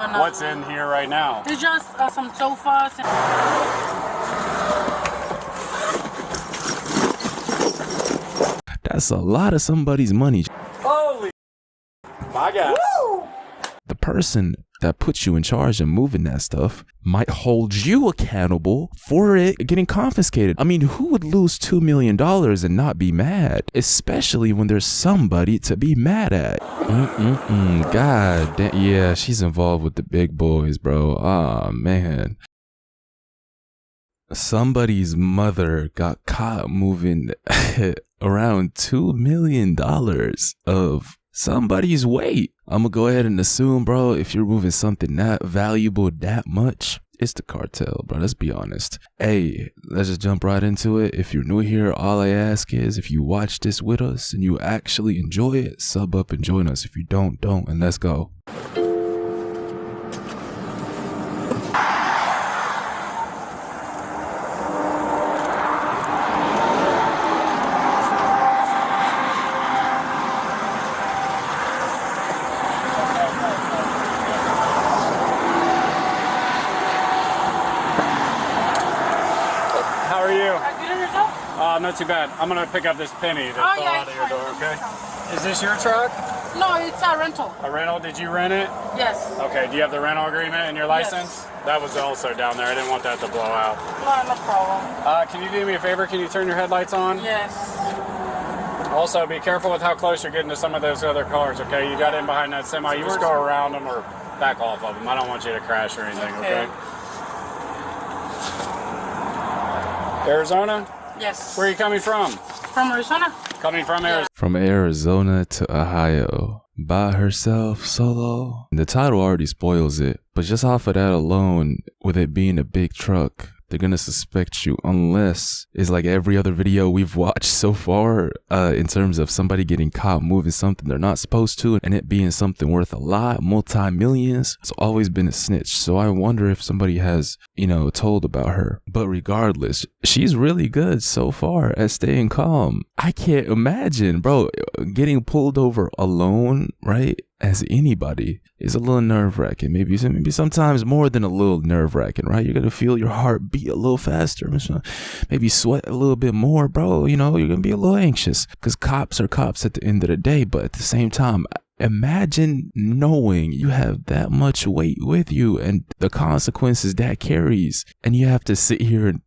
What's in here right now? It's just some sofas. That's a lot of somebody's money. Holy my God. Woo! The person that puts you in charge of moving that stuff might hold you accountable for it getting confiscated. I mean, who would lose $2 million and not be mad? Especially when there's somebody to be mad at. God damn. Yeah, she's involved with the big boys, bro. Ah, man. Somebody's mother got caught moving around $2 million of somebody's weight. I'm gonna go ahead and assume, bro, if you're moving something that valuable that much, it's the cartel, bro. Let's be honest. Hey, let's just jump right into it. If you're new here, all I ask is if you watch this with us and you actually enjoy it, sub up and join us. If you don't, and let's go. Not too bad. I'm gonna pick up this penny that fell out of your door, okay? Is this your truck? No, it's a rental. A rental? Did you rent it? Yes. Okay, do you have the rental agreement and your license? Yes. That was also down there. I didn't want that to blow out. No problem. Can you do me a favor? Can you turn your headlights on? Yes. Also, be careful with how close you're getting to some of those other cars, okay? You got in behind that semi. You just go around them or back off of them. I don't want you to crash or anything, okay? Arizona? Yes. Where are you coming from? From Arizona. Coming from Arizona. From Arizona to Ohio. By herself, solo. The title already spoils it. But just off of that alone, with it being a big truck, they're gonna suspect you unless it's like every other video we've watched so far in terms of somebody getting caught moving something they're not supposed to and it being something worth a lot, multi-millions. It's always been a snitch. So I wonder if somebody has, told about her. But regardless, she's really good so far at staying calm. I can't imagine, bro, getting pulled over alone, right? As anybody is a little nerve-wracking. Maybe sometimes more than a little nerve-wracking, right? You're gonna feel your heart beat a little faster, maybe sweat a little bit more, bro. You're gonna be a little anxious because cops are cops at the end of the day. But at the same time, imagine knowing you have that much weight with you and the consequences that carries, and you have to sit here and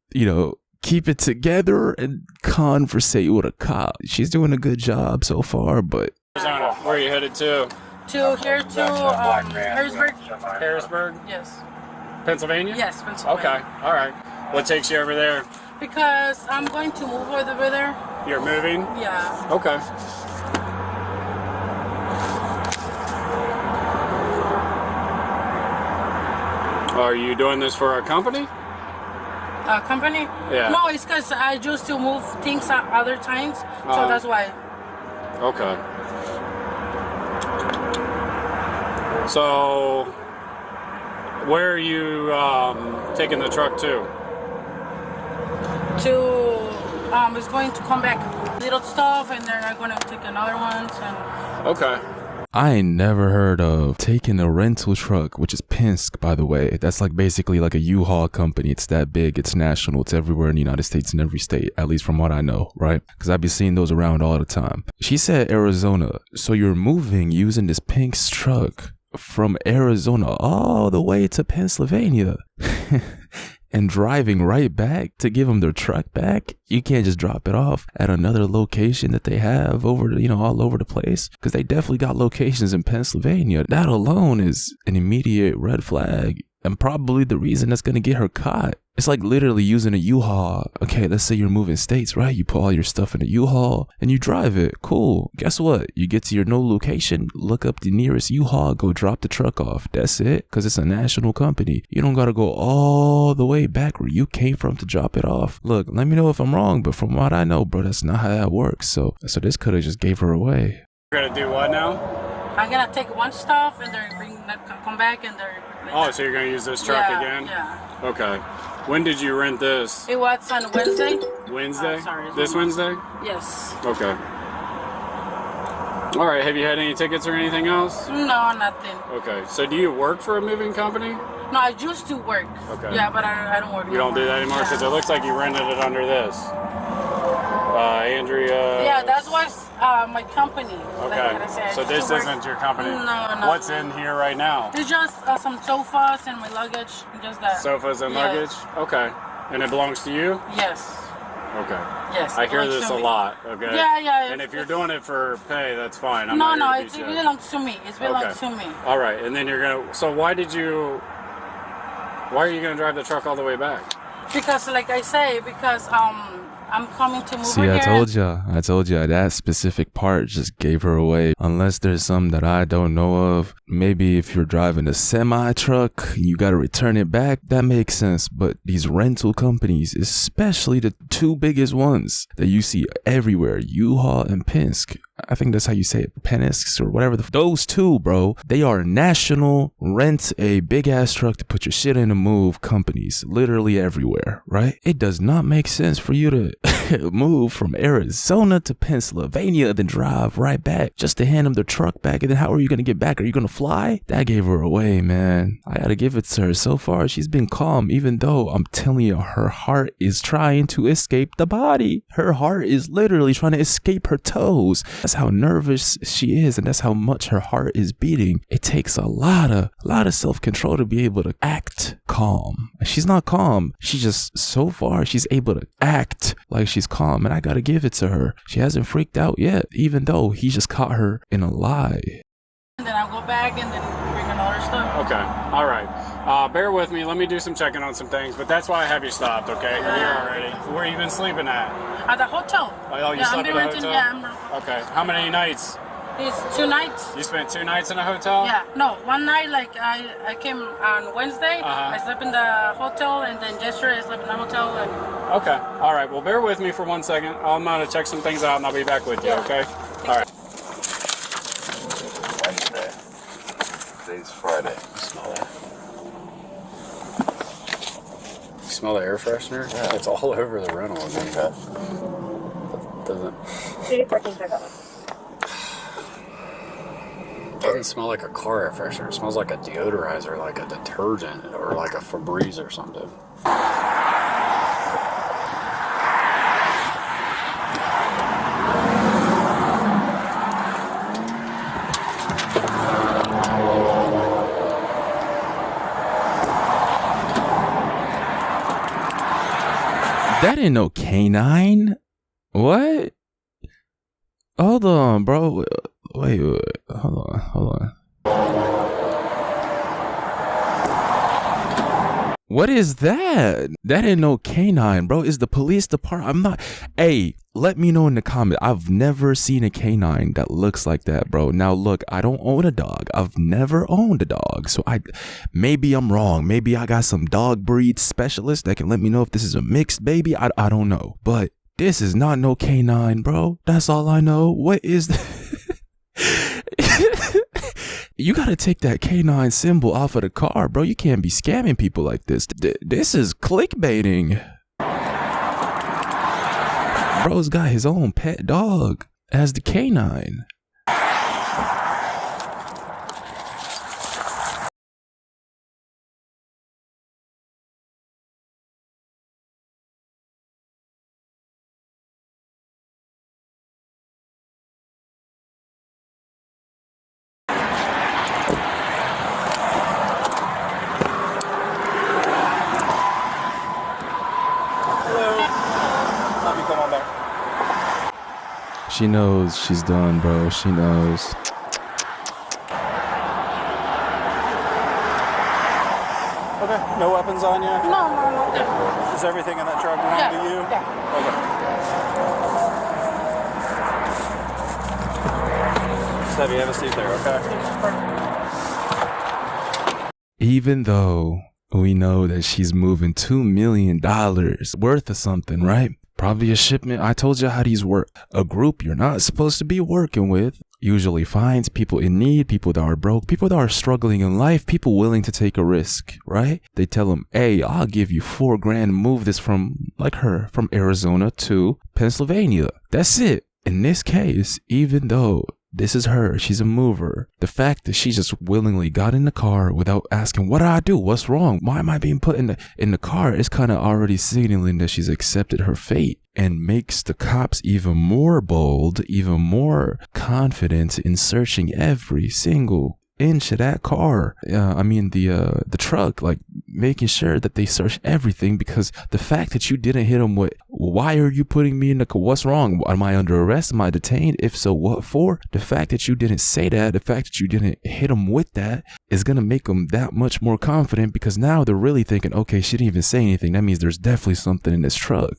keep it together and conversate with a cop. She's doing a good job so far, but Arizona, where are you headed to? Harrisburg. Harrisburg? Yes. Pennsylvania? Yes, Pennsylvania. Okay, all right. What takes you over there? Because I'm going to move over there. You're moving? Yeah. Okay. Are you doing this for a company? A company? Yeah. No, it's because I used to move things at other times, so that's why. Okay. So, where are you taking the truck to? It's going to come back. Little stuff, and then I'm going to take another one. Okay. I ain't never heard of taking a rental truck, which is Penske, by the way. That's like basically like a U-Haul company. It's that big. It's national. It's everywhere in the United States, in every state, at least from what I know, right? Because I be seeing those around all the time. She said Arizona. So you're moving using this Penske truck from Arizona all the way to Pennsylvania and driving right back to give them their truck back. You can't just drop it off at another location that they have over, all over the place, because they definitely got locations in Pennsylvania. That alone is an immediate red flag and probably the reason that's going to get her caught. It's like literally using a U-Haul. Okay, let's say you're moving states, right? You put all your stuff in a U-Haul and you drive it. Cool. Guess what? You get to your new location, look up the nearest U-Haul, go drop the truck off. That's it, because it's a national company. You don't got to go all the way back where you came from to drop it off. Look, let me know if I'm wrong, but from what I know, bro, that's not how that works. So this could have just gave her away. You're going to do what now? I'm going to take one stuff and then come back and then... Oh, so you're going to use this truck again? Yeah. Okay. When did you rent this? It was on Wednesday. Wednesday? Sorry. This Wednesday? Yes. Okay. All right. Have you had any tickets or anything else? No, nothing. Okay. So do you work for a moving company? No, I used to work. Okay. Yeah, but I don't work. You don't do that anymore because it looks like you rented it under this. Andrea. Yeah, that's what's my company. Okay. So this isn't your company? No. What's in here right now? It's just some sofas and my luggage. Just that. Sofas and luggage? Okay. And it belongs to you? Yes. Okay. Yes. I hear this a lot, okay? Yeah. And if you're doing it for pay, that's fine. No, it belongs to me. It belongs to me. All right. And then you're going to... So why are you going to drive the truck all the way back? Because, like I say, I'm coming to move See, here. I told ya that specific part just gave her away. Unless there's some that I don't know of. Maybe if you're driving a semi truck, you got to return it back. That makes sense. But these rental companies, especially the two biggest ones that you see everywhere, U-Haul and Penske. I think that's how you say it, Penske or whatever. Those two, bro, they are national rent a big ass truck to put your shit in and move companies literally everywhere, right? It does not make sense for you to move from Arizona to Pennsylvania, then drive right back just to hand them the truck back. And then how are you going to get back? Are you going to fly? That gave her away, man. I got to give it to her. So far, she's been calm, even though I'm telling you, her heart is trying to escape the body. Her heart is literally trying to escape her toes. That's how nervous she is, and that's how much her heart is beating. It takes a lot of self-control to be able to act calm. She's not calm. She just, so far, she's able to act like she's calm, and I gotta give it to her. She hasn't freaked out yet, even though he just caught her in a lie. And then I'll go back and then bring another stuff. Okay. All right. Bear with me. Let me do some checking on some things, but that's why I have you stopped, okay? You're here already. Where you been sleeping at? At the hotel. Oh, you slept at the hotel? Yeah, Okay. How many nights? It's 2 nights. You spent 2 nights in a hotel? Yeah. No, one night, like, I came on Wednesday. I slept in the hotel, and then yesterday I slept in the hotel. And... Okay. All right. Well, bear with me for 1 second. I'm going to check some things out, and I'll be back with you, okay? All right. Wednesday. Today's Friday. Smell that. You smell the air freshener? Yeah. It's all over the rental. Okay. Doesn't... C4RTEL. Doesn't smell like a car air freshener. It smells like a deodorizer, like a detergent, or like a Febreze or something. That ain't no canine. What? Hold on, bro. Wait. Hold on. What is that? That ain't no canine, bro. It's the police department. I'm not. Hey, let me know in the comment. I've never seen a canine that looks like that, bro. Now, look, I don't own a dog. I've never owned a dog. So maybe I'm wrong. Maybe I got some dog breed specialist that can let me know if this is a mixed baby. I don't know. But this is not no canine, bro. That's all I know. What is You gotta take that canine symbol off of the car, bro. You can't be scamming people like this. This is clickbaiting. Bro's got his own pet dog as the canine. She knows she's done, bro. She knows. Okay, no weapons on you? No. Is everything in that truck belong to you? Yeah. Okay. Just have you have a seat there, okay? Even though we know that she's moving $2 million worth of something, right? Probably a shipment. I told you how these work. A group you're not supposed to be working with usually finds people in need, people that are broke, people that are struggling in life, people willing to take a risk, right? They tell them, hey, I'll give you $4,000 to move this from Arizona to Pennsylvania. That's it. In this case, even though This is her. She's a mover. The fact that she just willingly got in the car without asking, what did I do? What's wrong? Why am I being put in the car? Is kind of already signaling that she's accepted her fate, and makes the cops even more bold, even more confident in searching every single inch of that car. The truck, like making sure that they search everything, because the fact that you didn't hit them with, why are you putting me in the car? What's wrong? Am I under arrest? Am I detained? If so, what for? The fact that you didn't say that, the fact that you didn't hit them with that, is going to make them that much more confident, because now they're really thinking, okay, she didn't even say anything. That means there's definitely something in this truck.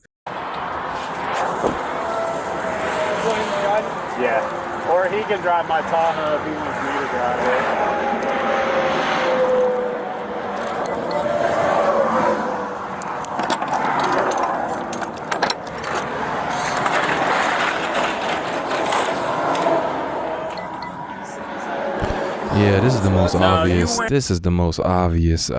Yeah. Or he can drive my Tahoe if he wants me to drive it. Yeah, this is the most obvious. This is the most obvious.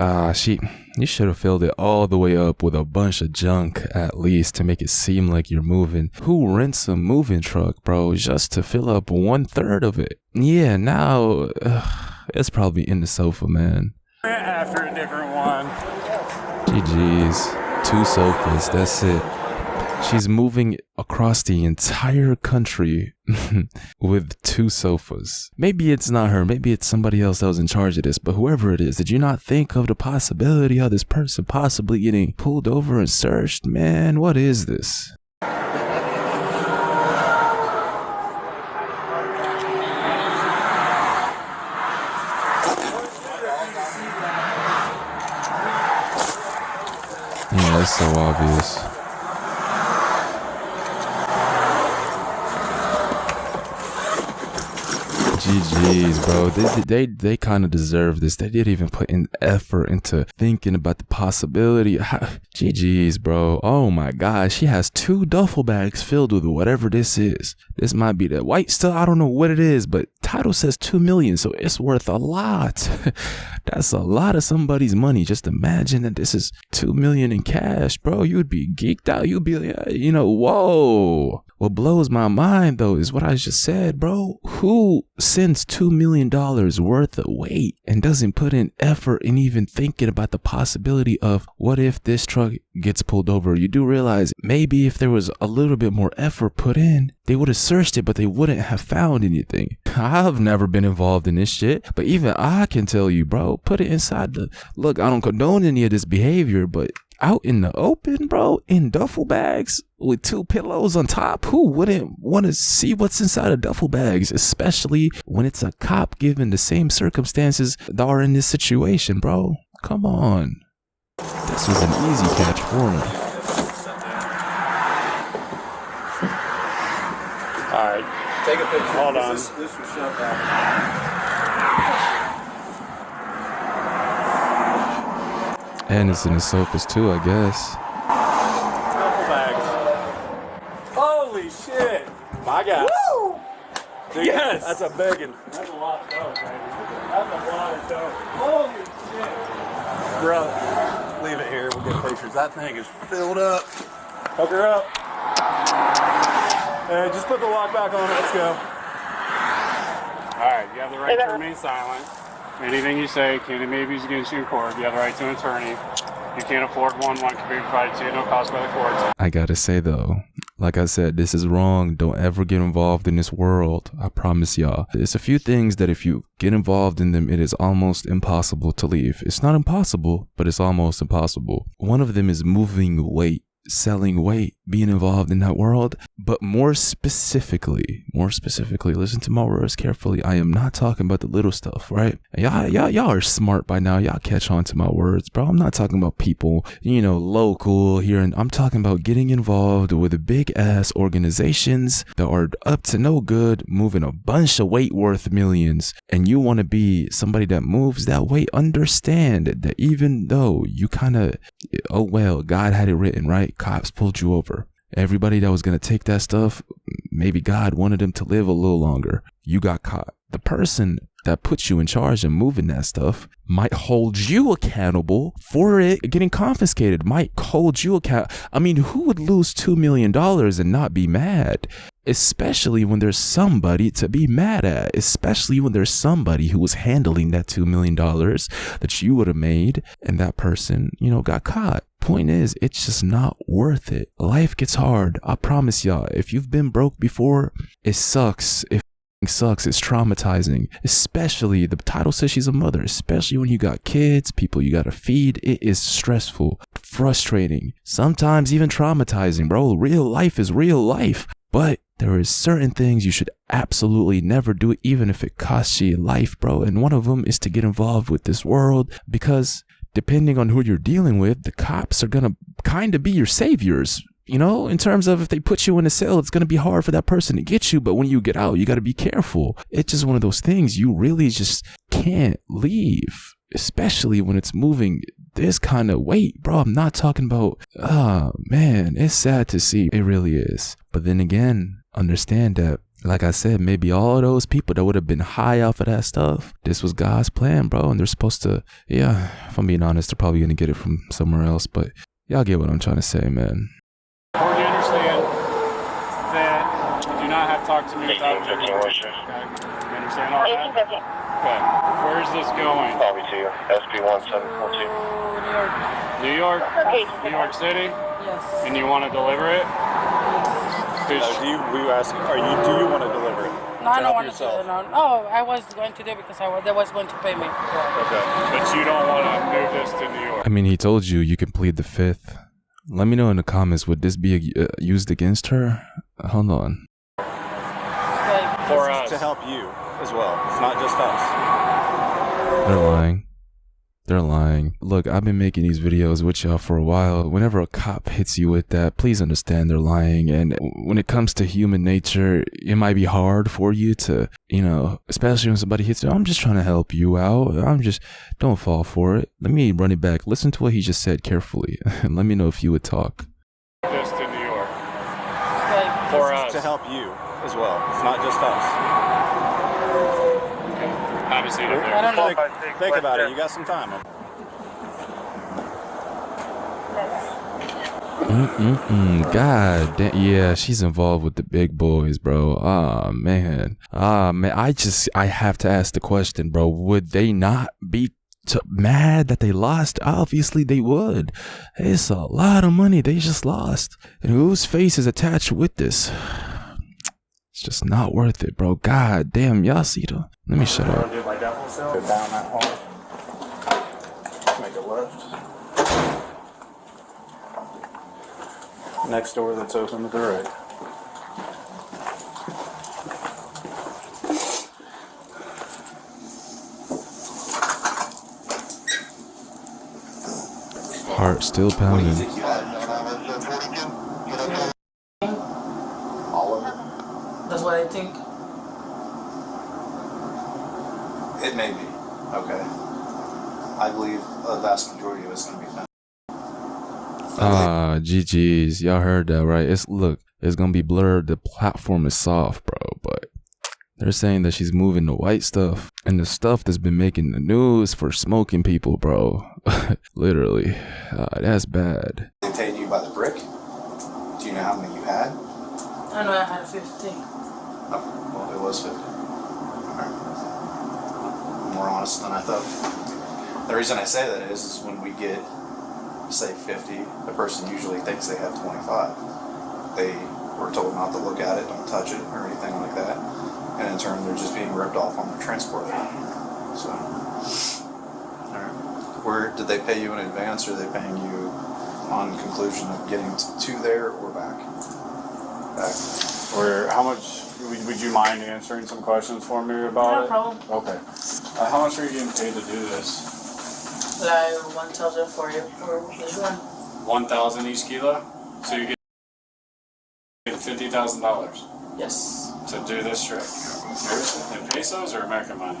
You should have filled it all the way up with a bunch of junk at least to make it seem like you're moving. Who rents a moving truck, bro, just to fill up 1/3 of it? Yeah, now it's probably in the sofa, man. After a different one. GG's. 2 sofas, that's it. She's moving across the entire country with 2 sofas. Maybe it's not her. Maybe it's somebody else that was in charge of this. But whoever it is, did you not think of the possibility of this person possibly getting pulled over and searched? Man, what is this? Yeah, that's so obvious. GG's, bro. They kind of deserve this. They didn't even put in effort into thinking about the possibility. GG's, bro. Oh my God. She has 2 duffel bags filled with whatever this is. This might be the white stuff. I don't know what it is, but title says 2 million, so it's worth a lot. That's a lot of somebody's money. Just imagine that this is 2 million in cash, bro. You'd be geeked out. You'd be like, whoa. What blows my mind, though, is what I just said, bro. Who sends $2 million worth of weight and doesn't put in effort in even thinking about the possibility of what if this truck gets pulled over? You do realize maybe if there was a little bit more effort put in, they would have searched it, but they wouldn't have found anything. I've never been involved in this shit, but even I can tell you, bro, put it inside the... Look, I don't condone any of this behavior, but out in the open, bro, in duffel bags with 2 pillows on top, who wouldn't want to see what's inside of duffel bags, especially when it's a cop given the same circumstances that are in this situation, bro? Come on. This was an easy catch for me. All right. Take a picture. Hold on. This was shut down. And it's in the sofas too, I guess. Duffel bags. Holy shit. My God. Woo! Dude, Yes. That's a biggin'. That's a lot of dough, baby. That's a lot of dough. Holy shit. Bro, leave it here. We'll get pictures. That thing is filled up. Hook her up. Hey, just put the lock back on it. Let's go. All right, you have the right to remain silent. Anything you say can be used against you in court. You have the right to an attorney. You can't afford one can be provided to you at no cost by the courts. I gotta say though, like I said, this is wrong. Don't ever get involved in this world. I promise y'all. There's a few things that if you get involved in them, it is almost impossible to leave. It's not impossible, but it's almost impossible. One of them is moving weight, selling weight, being involved in that world. But more specifically, listen to my words carefully. I am not talking about the little stuff, right? Y'all are smart by now. Y'all catch on to my words, bro. I'm not talking about people, local here. And I'm talking about getting involved with big ass organizations that are up to no good, moving a bunch of weight worth millions. And you want to be somebody that moves that weight. Understand that even though you kind of, God had it written, right? Cops pulled you over. Everybody that was going to take that stuff maybe God wanted him to live a little longer. You got caught. The person that puts you in charge of moving that stuff might hold you accountable for it getting confiscated, might hold you account. I mean, who would lose $2 million and not be mad? Especially when there's somebody to be mad at, especially when there's somebody who was handling that $2 million that you would have made, and that person, you know, got caught. Point is, it's just not worth it. Life gets hard. I promise y'all, if you've been broke before, it sucks. It sucks. It's traumatizing, especially the title says she's a mother, especially when you got kids, people you gotta feed. It is stressful, frustrating, sometimes even traumatizing, bro. Real life is real life, but there is certain things you should absolutely never do, even if it costs you your life, bro. And one of them is to get involved with this world, because depending on who you're dealing with, the cops are gonna kind of be your saviors. You know, in terms of if they put you in a cell, it's going to be hard for that person to get you. But when you get out, you got to be careful. It's just one of those things you really just can't leave, especially when it's moving this kind of weight, bro. I'm not talking about, oh man, it's sad to see. It really is. But then again, understand that, like I said, maybe all of those people that would have been high off of that stuff, this was God's plan, bro. And they're supposed to, yeah, if I'm being honest, they're probably going to get it from somewhere else. But y'all get what I'm trying to say, man. Important to understand that you do not have to talk to me without your permission. Okay? You understand all that? Okay. Where is this going? Copy to you. SP1742. New York? New York City? Yes. And you want to deliver it? Do you want to deliver it? No, I don't want to do it. No. Oh, I was going to do it because they was going to pay me. Okay. But you don't want to move this to New York? I mean, he told you can plead the fifth. Let me know in the comments, would this be used against her? Hold on. For us. To help you as well. It's not just us. They're lying. They're lying. Look, I've been making these videos with y'all for a while. Whenever a cop hits you with that, please understand they're lying. And when it comes to human nature, it might be hard for you to, you know, especially when somebody hits you. I'm just trying to help you out. Don't fall for it. Let me run it back. Listen to what he just said carefully. And let me know if you would talk. Just to New York. For us. To help you as well. It's not just us. Have a seat up there. I don't know. Think about it. You got some time. God damn. Yeah, she's involved with the big boys, bro. Ah, man. I have to ask the question, bro. Would they not be mad that they lost? Obviously they would. It's a lot of money they just lost. And whose face is attached with this? It's just not worth it, bro. God damn, y'all see the... Let me shut up. Go down that hall. Make a left. Next door that's open to the right. Heart still pounding. That's what I think. It may be. Okay. I believe a vast majority of it's going to be found. GG's. Y'all heard that, right? It's gonna be blurred. The platform is soft, bro, but they're saying that she's moving the white stuff and the stuff that's been making the news for smoking people, bro. Literally. That's bad. They paid you by the brick? Do you know how many you had? I know I had 15. Oh, well, it was 50. Alright. More honest than I thought. The reason I say that is when we get, say, 50, the person usually thinks they have 25. They were told not to look at it, don't touch it, or anything like that. And in turn, they're just being ripped off on their transport fee. So, alright. Where did they pay you in advance, or are they paying you on conclusion of getting to there or back? Back. Or how much, would you mind answering some questions for me about it? No problem. Okay. How much are you getting paid to do this? Like 1,000 for this one. 1,000 each kilo? So you get $50,000 Yes. to do this trip. In pesos or American money?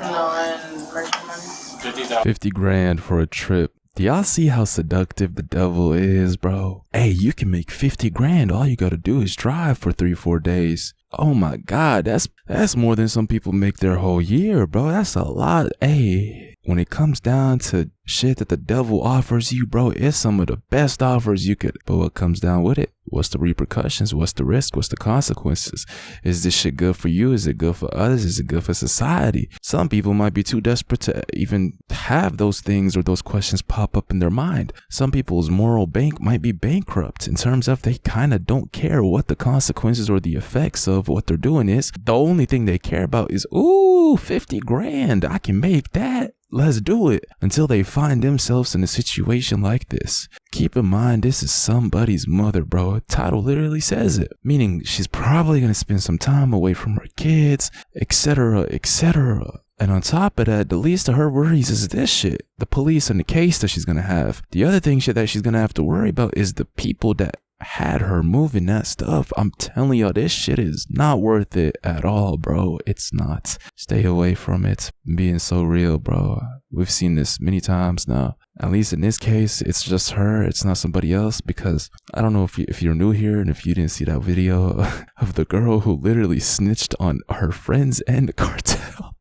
No, and American money. 50,000. 50 grand for a trip Do y'all see how seductive the devil is, bro? Hey, you can make 50 grand. All you gotta do is drive for 3-4 days. Oh my God, that's more than some people make their whole year, bro. That's a lot. Hey, when it comes down to shit that the devil offers you, bro, it's some of the best offers you could. But what comes down with it? What's the repercussions? What's the risk? What's the consequences? Is this shit good for you? Is it good for others? Is it good for society? Some people might be too desperate to even have those things or those questions pop up in their mind. Some people's moral bank might be bankrupt in terms of they kind of don't care what the consequences or the effects of what they're doing is. The only thing they care about is, ooh, 50 grand. I can make that. Let's do it, until they find themselves in a situation like this. Keep in mind, this is somebody's mother, bro. Title literally says it, meaning she's probably going to spend some time away from her kids, etc., etc. And on top of that, the least of her worries is this shit, the police and the case that she's going to have. The other thing that she's going to have to worry about is the people that had her moving that stuff. I'm telling y'all, this shit is not worth it at all, bro. It's not. Stay away from it. Being so real, bro. We've seen this many times now. At least in this case, it's just her. It's not somebody else, because I don't know if you're new here and if you didn't see that video of the girl who literally snitched on her friends and the cartel.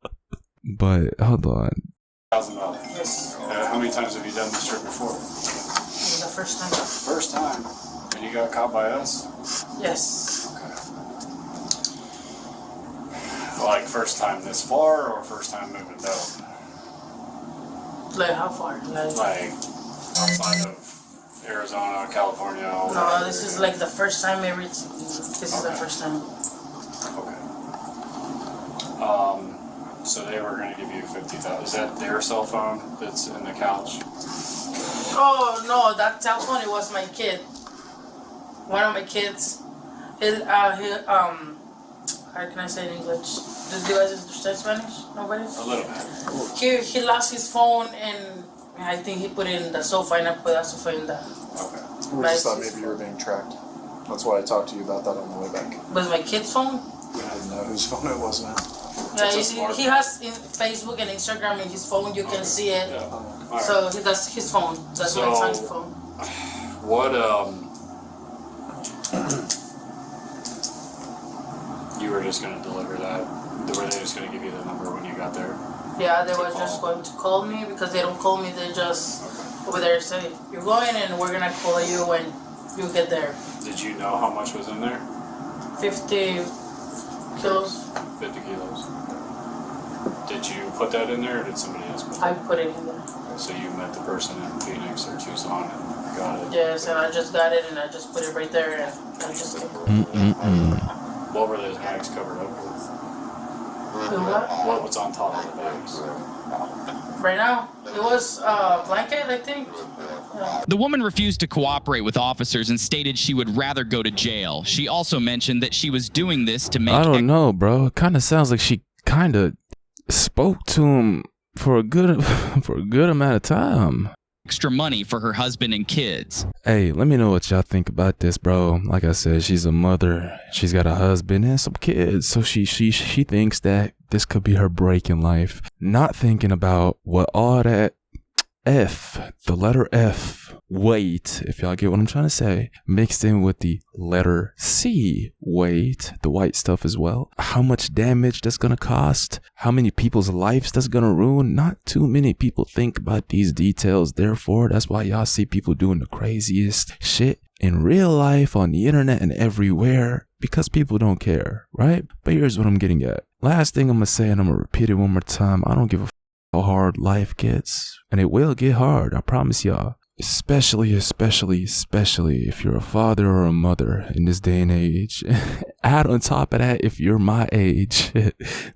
But hold on. $1,000. Yes. How many times have you done this trick before? The first time. First time. And you got caught by us? Yes. Okay. Like first time this far or first time moving dope? Like how far? Like outside of Arizona, California? No, this is like the first time I reached. This is the first time. Okay. So they were going to give you 50,000. Is that their cell phone that's in the couch? Oh no, that telephone, it was my kid. One of my kids. How can I say it in English? Do you guys understand Spanish? Nobody? A little bit. He lost his phone, and I think he put it in the sofa, and I put that sofa in the. Okay. We just thought maybe you were being tracked. That's why I talked to you about that on the way back. Was my kid's phone? I didn't know whose phone it was, man. Yeah, he has in Facebook and Instagram in his phone. You can see it. Yeah. Right. So that's his phone. That's my son's phone. What you were just gonna deliver that? Were they just gonna give you the number when you got there? Yeah, they were just going to call me, because they don't call me. They just over there say, "You're going, and we're gonna call you when you get there." Did you know how much was in there? 50 kilos. 50 kilos. Did you put that in there, or did somebody else put it? I put it in there. So you met the person in Phoenix or Tucson and got it? Yes, and I just got it, and I just put it right there, and I just. What were those bags covered up with? What was on top of the bags? Right now, it was a blanket, I think. Yeah. The woman refused to cooperate with officers and stated she would rather go to jail. She also mentioned that she was doing this to make... I don't know, bro. It kind of sounds like she kind of spoke to him for a good amount of time. Extra money for her husband and kids. Hey, let me know what y'all think about this, bro. Like I said, she's a mother. She's got a husband and some kids. So she thinks that this could be her break in life. Not thinking about what all that the letter F, weight, if y'all get what I'm trying to say, mixed in with the letter C, weight, the white stuff as well. How much damage that's gonna cost, how many people's lives that's gonna ruin. Not too many people think about these details. Therefore, that's why y'all see people doing the craziest shit in real life, on the internet, and everywhere, because people don't care, right? But here's what I'm getting at. Last thing I'm gonna say, and I'm gonna repeat it one more time. I don't give a how hard life gets, and it will get hard, I promise y'all. Especially if you're a father or a mother in this day and age. Add on top of that, if you're my age,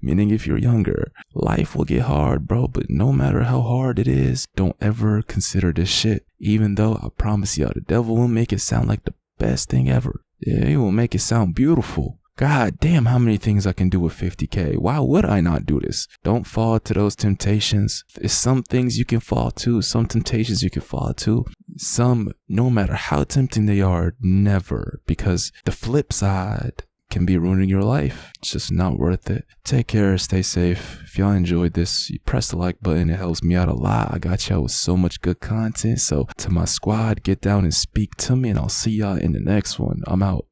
meaning if you're younger, life will get hard, bro. But no matter how hard it is, don't ever consider this shit. Even though I promise y'all, the devil will make it sound like the best thing ever. Yeah, he will make it sound beautiful. God damn, how many things I can do with 50K. Why would I not do this? Don't fall to those temptations. There's some things you can fall to, some temptations you can fall to. Some, no matter how tempting they are, never. Because the flip side can be ruining your life. It's just not worth it. Take care, stay safe. If y'all enjoyed this, you press the like button. It helps me out a lot. I got y'all with so much good content. So to my squad, get down and speak to me, and I'll see y'all in the next one. I'm out.